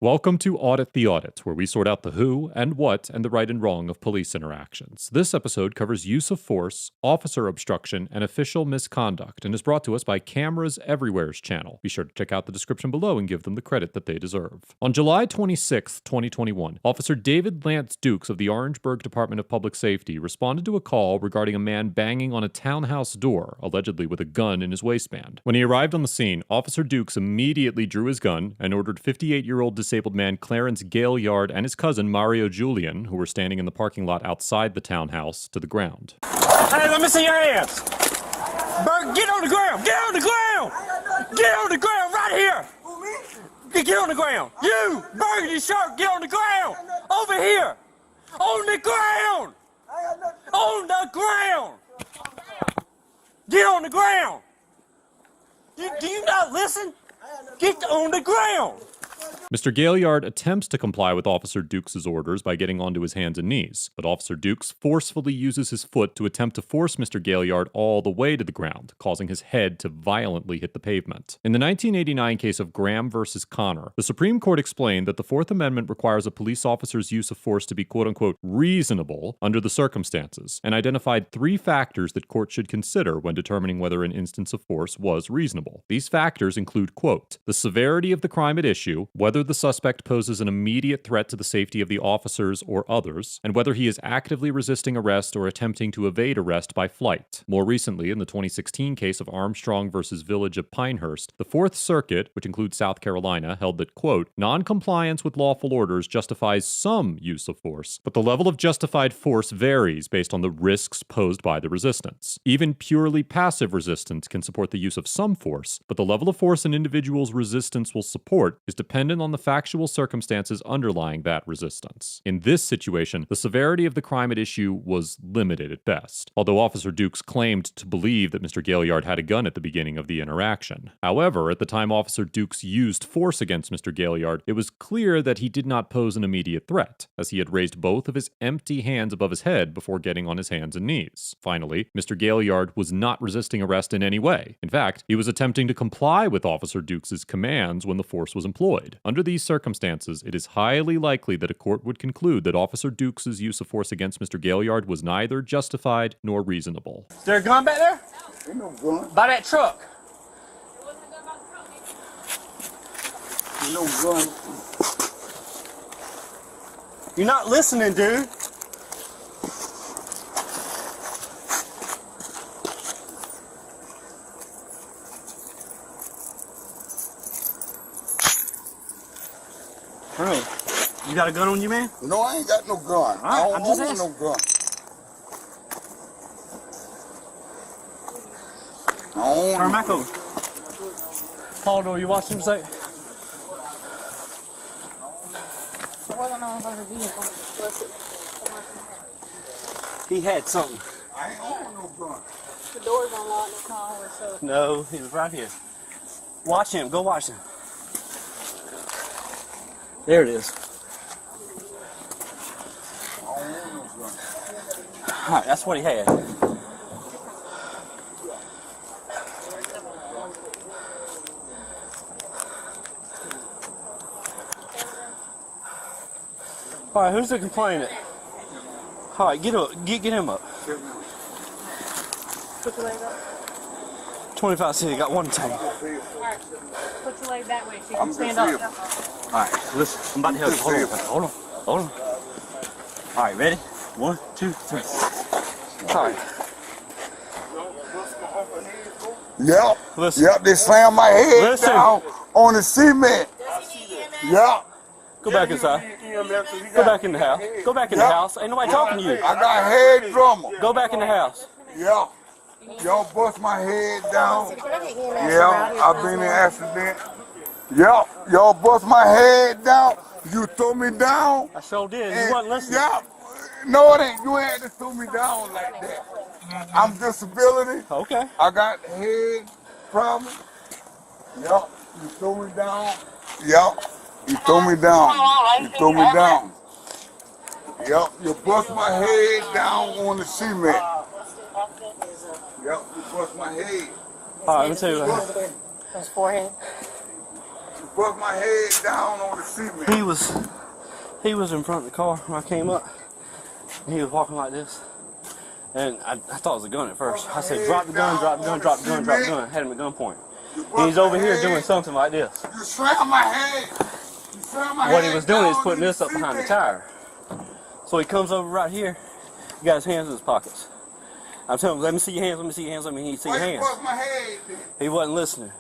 Welcome to Audit the Audit, where we sort out the who and what and the right and wrong of police interactions. This episode covers use of force, officer obstruction, and official misconduct, and is brought to us by Cameras Everywhere's channel. Be sure to check out the description below and give them the credit that they deserve. On July 26, 2021, Officer David Lance Dukes of the Orangeburg Department of Public Safety responded to a call regarding a man banging on a townhouse door, allegedly with a gun in his waistband. When he arrived on the scene, Officer Dukes immediately drew his gun and ordered 58-year-old disabled man Clarence Gaillard and his cousin Mario Julian, who were standing in the parking lot outside the townhouse, to the ground. Hey, let me see your hands. Bert, get on the ground. Get on the ground. Get on the ground right here. Get on the ground. You, burgundy shirt, get on the ground. Over here. On the ground. On the ground. Get on the ground. Do you not listen? Get on the ground. Mr. Gaillard attempts to comply with Officer Dukes' orders by getting onto his hands and knees, but Officer Dukes forcefully uses his foot to attempt to force Mr. Gaillard all the way to the ground, causing his head to violently hit the pavement. In the 1989 case of Graham versus Connor, the Supreme Court explained that the Fourth Amendment requires a police officer's use of force to be quote-unquote reasonable under the circumstances, and identified 3 factors that courts should consider when determining whether an instance of force was reasonable. These factors include, quote, the severity of the crime at issue, whether the suspect poses an immediate threat to the safety of the officers or others, and whether he is actively resisting arrest or attempting to evade arrest by flight. More recently, in the 2016 case of Armstrong versus Village of Pinehurst, the Fourth Circuit, which includes South Carolina, held that, quote, non-compliance with lawful orders justifies some use of force, but the level of justified force varies based on the risks posed by the resistance. Even purely passive resistance can support the use of some force, but the level of force an individual's resistance will support is dependent on the factual circumstances underlying that resistance. In this situation, the severity of the crime at issue was limited at best, although Officer Dukes claimed to believe that Mr. Gaillard had a gun at the beginning of the interaction. However, at the time Officer Dukes used force against Mr. Gaillard, it was clear that he did not pose an immediate threat, as he had raised both of his empty hands above his head before getting on his hands and knees. Finally, Mr. Gaillard was not resisting arrest in any way. In fact, he was attempting to comply with Officer Dukes' commands when the force was employed. Under these circumstances, it is highly likely that a court would conclude that Officer Dukes' use of force against Mr. Gaillard was neither justified nor reasonable. Is there a gun back there? Ain't no gun. By that truck. Ain't no gun. You're not listening, dude. Bro, you got a gun on you, man? No, I ain't got no gun. Right, I don't I'm just own asking. no gun. I don't Turn own back over. Paul, do you watch him say? He had something. I ain't own no gun. The door's unlocked, it's not always so. No, he was right here. Watch him. Go watch him. There it is. I don't own no gun. All right, that's what he had. All right, who's the complainant? All right, get up. Get him up. Put your leg up. 25 cents, got one tank. Alright. Put your leg that way so you I'm can stand good up. All right, listen, I'm about to help you. Hold on. All right, ready? 1, 2, 3. All right, Yep. Listen. Yep, they slammed my head Listen. down on the cement. Yep. go back inside. Go back in the house. Go back in the house. Ain't nobody talking to you. I got head drummer. Go back in the house. Yeah. Y'all bust my head down. Yeah, I've been in an accident. Yeah, y'all bust my head down. You threw me down. I sure did. You And- wasn't listening. Yeah. No, it ain't. You ain't to throw me down like that. I'm disability. Okay. I got head problem. Yup. You threw me down. Yup. You threw me down. You threw me down. Yup. You bust my head down on the cement. Yup. You bust my head. All right, let me tell you what. His forehead. bust my head down on the cement. He was in front of the car when I came up. And he was walking like this. And I thought it was a gun at first. I said, drop the gun, drop the gun, drop the gun, drop the gun. Had him at gunpoint. And he's over here doing something like this. You slammed my head. You slammed my What head he was doing is down putting in this the up behind the cement. tire. So he comes over right here. He got his hands in his pockets. I'm telling him, let me see your hands, let me see your hands, let me see your Why you hands. bust my head then? He wasn't listening.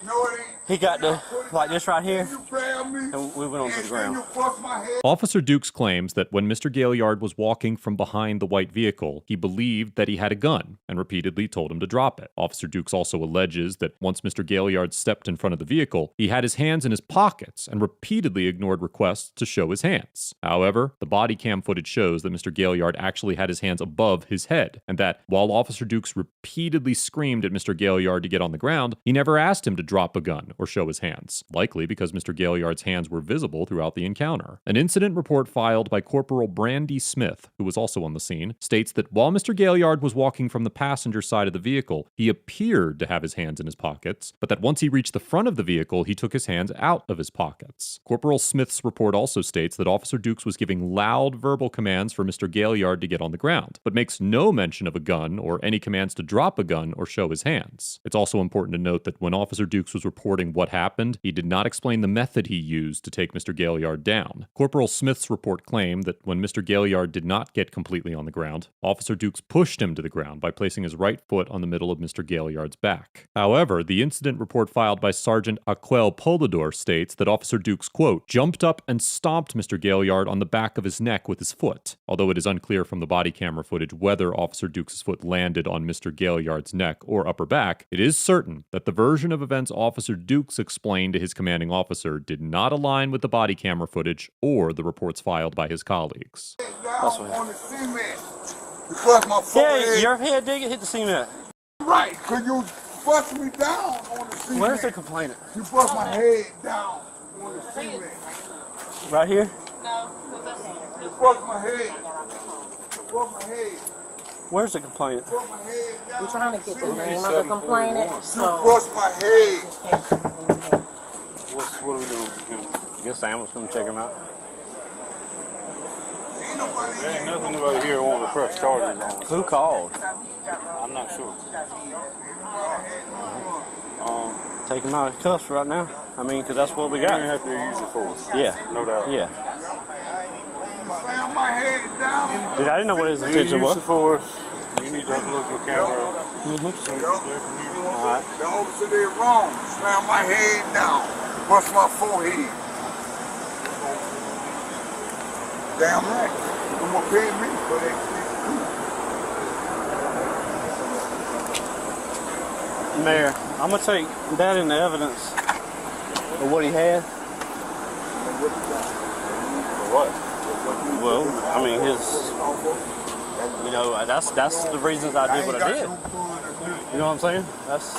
No, it ain't. He got the, like this right here, You grabbed me. and we went on to the ground. You bust my head. Officer Dukes claims that when Mr. Gaillard was walking from behind the white vehicle, he believed that he had a gun and repeatedly told him to drop it. Officer Dukes also alleges that once Mr. Gaillard stepped in front of the vehicle, he had his hands in his pockets and repeatedly ignored requests to show his hands. However, the body cam footage shows that Mr. Gaillard actually had his hands above his head, and that while Officer Dukes repeatedly screamed at Mr. Gaillard to get on the ground, he never asked him to drop a gun or show his hands, likely because Mr. Gaillard's hands were visible throughout the encounter. An incident report filed by Corporal Brandy Smith, who was also on the scene, states that while Mr. Gaillard was walking from the passenger side of the vehicle, he appeared to have his hands in his pockets, but that once he reached the front of the vehicle, he took his hands out of his pockets. Corporal Smith's report also states that Officer Dukes was giving loud verbal commands for Mr. Gaillard to get on the ground, but makes no mention of a gun or any commands to drop a gun or show his hands. It's also important to note that when Officer Dukes was reporting what happened, he did not explain the method he used to take Mr. Gaillard down. Corporal Smith's report claimed that when Mr. Gaillard did not get completely on the ground, Officer Dukes pushed him to the ground by placing his right foot on the middle of Mr. Gaillard's back. However, the incident report filed by Sergeant Aquel Polador states that Officer Dukes, quote, jumped up and stomped Mr. Gaillard on the back of his neck with his foot. Although it is unclear from the body camera footage whether Officer Dukes' foot landed on Mr. Gaillard's neck or upper back, it is certain that the version of events Officer Dukes explained to his commanding officer did not align with the body camera footage or the reports filed by his colleagues. Down on the cement. You bust my Yeah, forehead. your head did hit the cement. Right, cause you bust me down on the cement. Where's the complainant? You bust my head down on the cement. Right here? You bust my head. You bust my head. Where's the complainant? Bust my head down. I'm trying to get the name of the complainant. You So bust my head. What are we doing? I guess Sam was going to check him out. Ain't nobody There ain't nothing over here on the press charges on. Who called? I'm not sure. Take him out of cuffs right now. I mean, because that's what we You got. have to use your force. Yeah. No doubt. Yeah. slam my head down. Dude, I didn't know what his You intention use was. the force. You need to look at the camera. Alright. The officer did wrong. Slam my head down. Bust my forehead. Damn right. You gonna pay me for that shit too. Mayor, I'm going to take that into evidence of what he had. What? Well, I mean, you know, that's the reasons I did what I did. You know what I'm saying? That's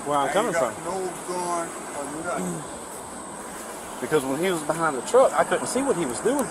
where I'm coming from. No gun or nothing. Because when he was behind the truck, I couldn't see what he was doing.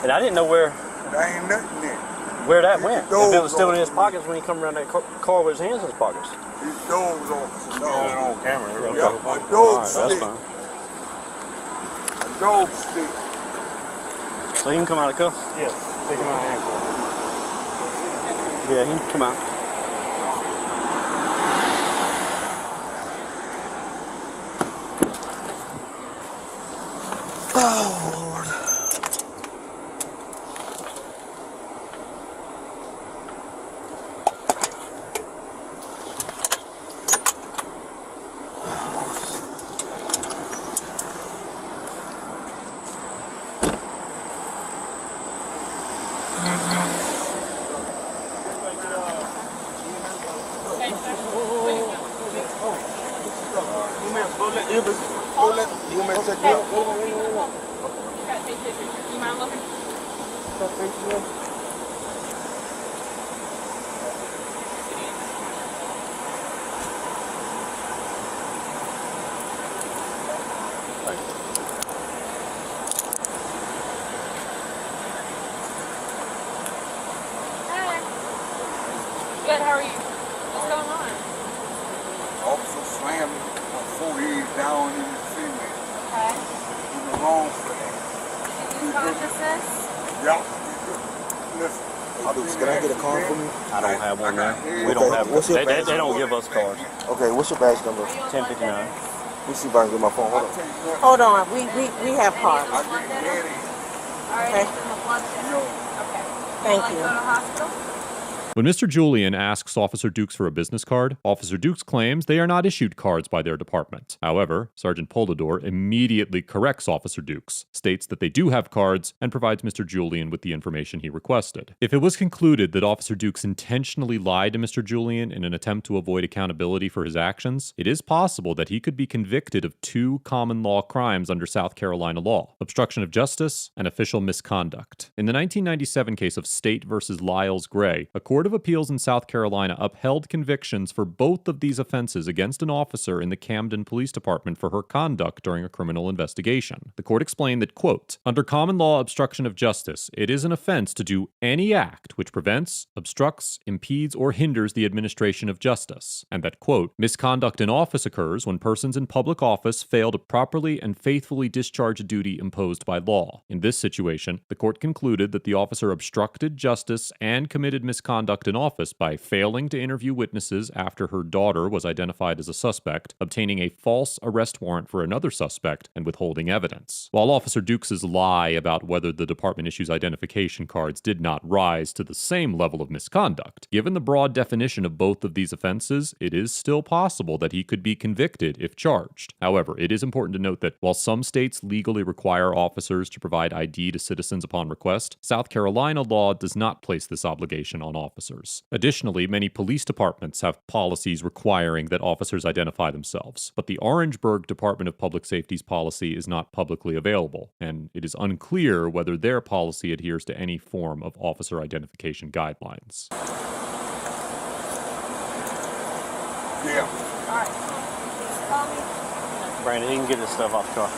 And I didn't know where There ain't nothing there. that went. If it was still in his pockets when he come around that car with his hands in his pockets. These dogs officer. Got it No. on camera. Yeah, a Alright, dog that's stick. fine. A dog stick. So he can come out of cuffs? Yes. Take him out of handcuffs. Yeah, he can come out. Oh, Lord. You mind looking? Hi. Good, how are you? What's going on? Officer slammed my forehead down in the cement. wrong for that. You process this? Yup. Listen. Can I get a card from you? I don't have one now. We Okay, don't have. what's your They badge don't number? give us cards. Okay, what's your badge number? 1059. Let me see if I can get my phone. Hold on. Hold on, we have cards. I get ready. Alright, Okay. from the blood thinner? Okay. Thank Go you. to hospital? When Mr. Julian asks Officer Dukes for a business card, Officer Dukes claims they are not issued cards by their department. However, Sergeant Polidor immediately corrects Officer Dukes, states that they do have cards, and provides Mr. Julian with the information he requested. If it was concluded that Officer Dukes intentionally lied to Mr. Julian in an attempt to avoid accountability for his actions, it is possible that he could be convicted of 2 common law crimes under South Carolina law: obstruction of justice and official misconduct. In the 1997 case of State versus Lyles Gray, a court of appeals in South Carolina upheld convictions for both of these offenses against an officer in the Camden Police Department for her conduct during a criminal investigation. The court explained that, quote, under common law obstruction of justice, it is an offense to do any act which prevents, obstructs, impedes, or hinders the administration of justice, and that, quote, misconduct in office occurs when persons in public office fail to properly and faithfully discharge a duty imposed by law. In this situation, the court concluded that the officer obstructed justice and committed misconduct in office by failing to interview witnesses after her daughter was identified as a suspect, obtaining a false arrest warrant for another suspect, and withholding evidence. While Officer Dukes' lie about whether the department issues identification cards did not rise to the same level of misconduct, given the broad definition of both of these offenses, it is still possible that he could be convicted if charged. However, it is important to note that while some states legally require officers to provide ID to citizens upon request, South Carolina law does not place this obligation on officers. Additionally, many police departments have policies requiring that officers identify themselves, but the Orangeburg Department of Public Safety's policy is not publicly available, and it is unclear whether their policy adheres to any form of officer identification guidelines. Yeah. Alright. Just call me. Brandon, he can get his stuff off the car.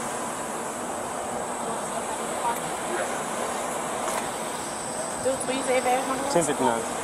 Dukes, will you say badge number? 1059.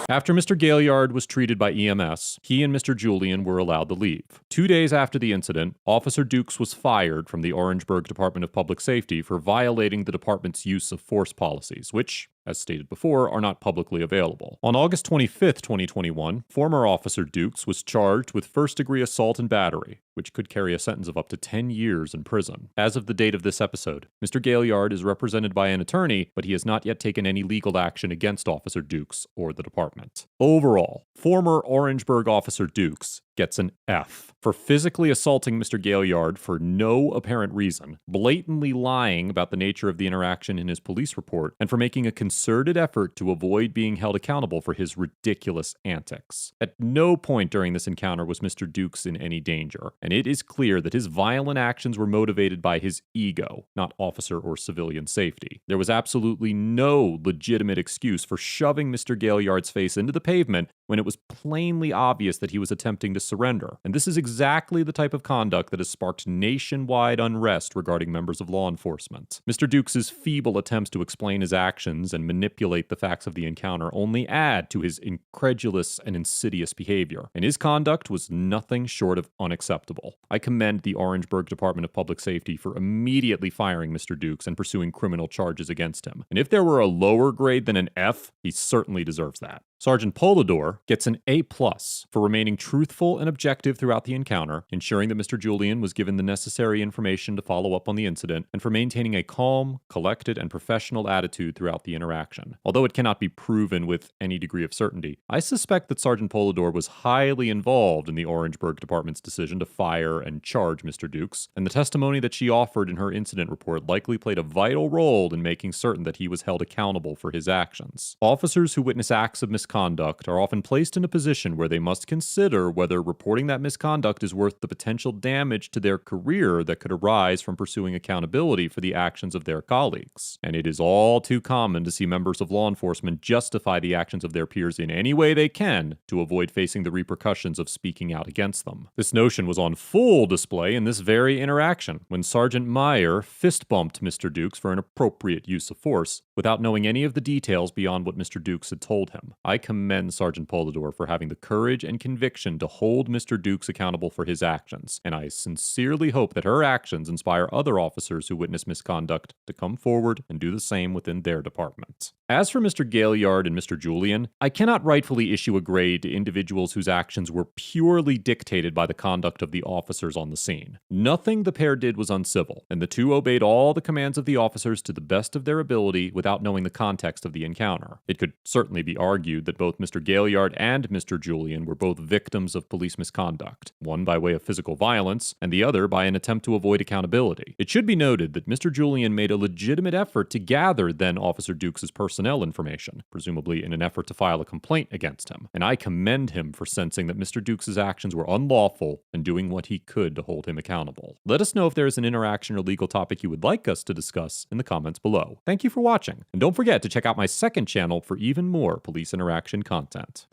After Mr. Gaillard was treated by EMS, he and Mr. Julian were allowed to leave. 2 days after the incident, Officer Dukes was fired from the Orangeburg Department of Public Safety for violating the department's use of force policies, which, as stated before, are not publicly available. On August 25, 2021, former Officer Dukes was charged with first-degree assault and battery, which could carry a sentence of up to 10 years in prison. As of the date of this episode, Mr. Gaillard is represented by an attorney, but he has not yet taken any legal action against Officer Dukes or the department. Overall, former Orangeburg Officer Dukes gets an F for physically assaulting Mr. Gaillard for no apparent reason, blatantly lying about the nature of the interaction in his police report, and for making a concerted effort to avoid being held accountable for his ridiculous antics. At no point during this encounter was Mr. Dukes in any danger, and it is clear that his violent actions were motivated by his ego, not officer or civilian safety. There was absolutely no legitimate excuse for shoving Mr. Gaillard's face into the pavement when it was plainly obvious that he was attempting to surrender. And this is exactly the type of conduct that has sparked nationwide unrest regarding members of law enforcement. Mr. Dukes' feeble attempts to explain his actions and manipulate the facts of the encounter only add to his incredulous and insidious behavior, and his conduct was nothing short of unacceptable. I commend the Orangeburg Department of Public Safety for immediately firing Mr. Dukes and pursuing criminal charges against him. And if there were a lower grade than an F, he certainly deserves that. Sergeant Polidor gets an A+ for remaining truthful and objective throughout the encounter, ensuring that Mr. Julian was given the necessary information to follow up on the incident, and for maintaining a calm, collected, and professional attitude throughout the interaction. Although it cannot be proven with any degree of certainty, I suspect that Sergeant Polidor was highly involved in the Orangeburg Department's decision to fire and charge Mr. Dukes, and the testimony that she offered in her incident report likely played a vital role in making certain that he was held accountable for his actions. Officers who witness acts of misconduct misconduct are often placed in a position where they must consider whether reporting that misconduct is worth the potential damage to their career that could arise from pursuing accountability for the actions of their colleagues. And it is all too common to see members of law enforcement justify the actions of their peers in any way they can to avoid facing the repercussions of speaking out against them. This notion was on full display in this very interaction when Sergeant Meyer fist bumped Mr. Dukes for an appropriate use of force without knowing any of the details beyond what Mr. Dukes had told him. I commend Sergeant Polidor for having the courage and conviction to hold Mr. Dukes accountable for his actions, and I sincerely hope that her actions inspire other officers who witness misconduct to come forward and do the same within their department. As for Mr. Gaillard and Mr. Julian, I cannot rightfully issue a grade to individuals whose actions were purely dictated by the conduct of the officers on the scene. Nothing the pair did was uncivil, and the two obeyed all the commands of the officers to the best of their ability without knowing the context of the encounter. It could certainly be argued that both Mr. Gaillard and Mr. Julian were both victims of police misconduct, one by way of physical violence, and the other by an attempt to avoid accountability. It should be noted that Mr. Julian made a legitimate effort to gather then Officer Dukes' personnel information, presumably in an effort to file a complaint against him, and I commend him for sensing that Mr. Dukes' actions were unlawful and doing what he could to hold him accountable. Let us know if there is an interaction or legal topic you would like us to discuss in the comments below. Thank you for watching, and don't forget to check out my second channel for even more police interaction content.